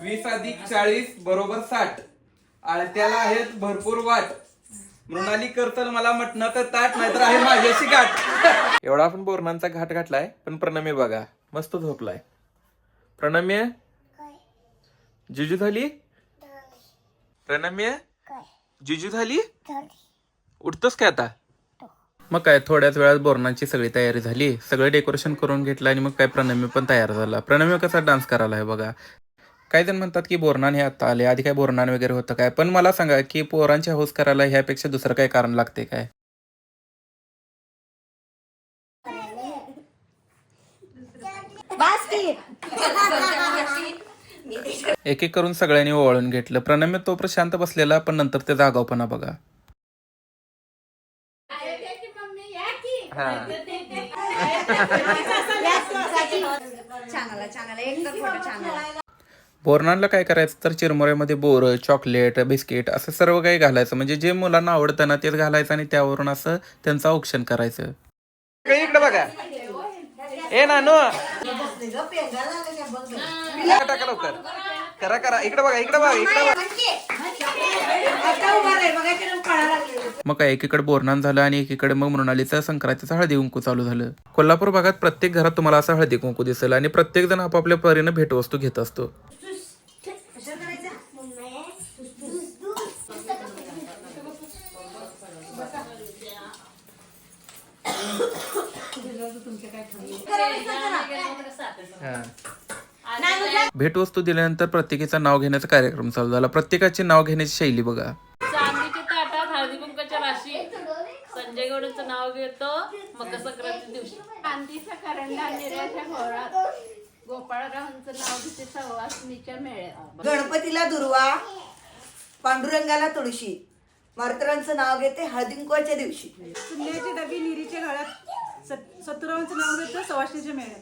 20+40 = 60. आळत्याला आहेत भरपूर वाट. मृणाली करतल मला मटणाचं ताट, नाहीतर आहे माझ्याशी गाठ. एवढा आपण बोरणांचा घाट घातलाय, पण प्रणम्य बघा मस्त झोपलाय. प्रणम्य जिजू झाली. प्रणम्य जिजू झाली. उठतोस काय आता? मग काय थोड्याच वेळात बोरणांची सगळी तयारी झाली, सगळं डेकोरेशन करून घेतलं आणि मग काय प्रणम्य पण तयार झाला. प्रणम्य कसा डान्स करायला आहे बघा. काही जण म्हणतात की बोरनान हे आता आले, आधी काय बोरनान वगैरे होतं काय, पण मला सांगा की पोरांची हौस करायला ह्यापेक्षा दुसरं काही कारण लागते काय? एक एक करून सगळ्यांनी ओवाळून घेतलं. प्रणम्य तो शांत बसलेला, पण नंतर ते जागावपणा बघा. बोरनांना काय करायचं तर चिरमुऱ्यामध्ये बोर, चॉकलेट, बिस्किट असं सर्व काही घालायचं, म्हणजे जे मुलांना आवडतं ना तेच घालायचं आणि त्यावरून असं त्यांचं औक्षण करायचं. इकडे बघा. ए नानू टाका लवकर. करा करा. इकडे बघा, इकडे बघा, इकडे बघा. मग काय एकीकडे बोरनान झालं आणि एकीकडे मग मृणालीचं संक्रांतीचं हळदी कुंकू चालू झालं. कोल्हापूर भागात प्रत्येक घरात तुम्हाला असं हळदी कुंकू दिसेल आणि प्रत्येक जण आपापल्या परीनं भेटवस्तू घेत असतो. भेटवस्तू दिल्यानंतर प्रत्येकाचं नाव घेण्याचा कार्यक्रम चालू झाला. प्रत्येकाचे नाव घेण्याची शैली बघा. चांदीच्या ताटात हळदी कुंकाच्या राशी. संजय गौडचं नाव घेतो मकर संक्रांती दिवशी. चांदीचा करंडा निर्याच्या घोळात गोपाळरावांचं नाव घेते सवासणीच्या मेळ्यात. गणपतीला दुर्वा, पांडुरंगाला तुळशी, मारतरांचं नाव घेते हळदीकुंकवाच्या दिवशी. सुन्याची डबी निरीच्या घरात, सतुरावांचं नाव घेतं सवासणीच्या मेळ्यात.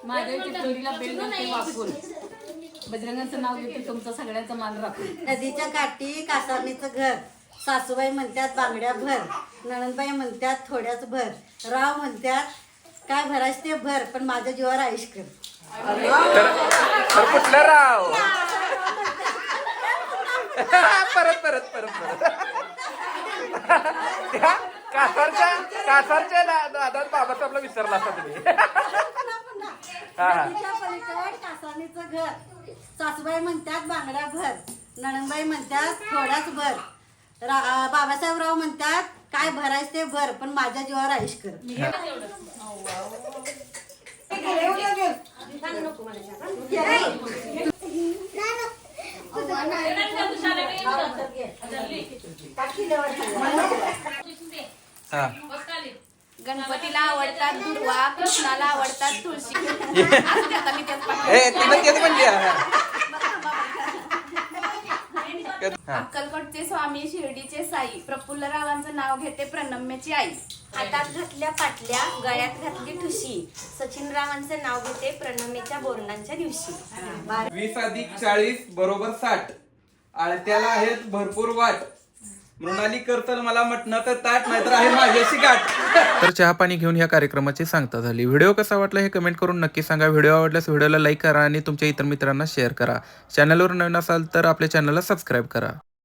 माझ्या चितोरीला बेल घालते वाकून. बजरंगाचं नाव घेते तुमचा सगळ्यांचा मान राखून. नदीच्या काठी कासारणीचं घर. सासूबाई म्हणतात बांगड्या भर, नणंदबाई म्हणतात थोड्याच भर, राव म्हणतात काय भरायच ते भर, पण माझ्या जीवावर आयुष कर. कुठलं राव? परत परत परत परत. कासारच्या दादात बाबासाहेबला विसरला असता तुम्ही. नदीच्या पलीकड कासारणीचं घर. सासूबाई म्हणतात बांगड्या भर, नणंदबाई म्हणतात थोड्याच भर, बाबासाहेबराव म्हणतात काय भरायच ते भर, पण माझ्या जीवावर आयुष कर. गणपतीला आवडतात दुर्वा, कृष्णाला आवडतात तुळशी. अक्कलकोटचे स्वामी, शिर्डीचे साई, प्रफुल्लरावांचं नाव घेते प्रणम्याची आई. हातात घातल्या पाटल्या, गळ्यात घातली ठुशी, सचिनरावांचं नाव घेते प्रणम्याच्या बोरणांच्या दिवशी. 20+40 = 60. आळत्याला आहेत भरपूर वाट. मृणाली करतल मला मटणाचं ताट, नाहीतर आहे माझ्याशी गाठ. तर चहा पाणी घेऊन ह्या कार्यक्रमाची सांगता झाली. व्हिडिओ कसा वाटला हे कमेंट करून नक्की सांगा. व्हिडिओ आवडल्यास व्हिडिओला लाईक करा आणि तुमच्या इतर मित्रांना शेअर करा. चॅनलवर नवीन असाल तर आपल्या चॅनलला सबस्क्राईब करा.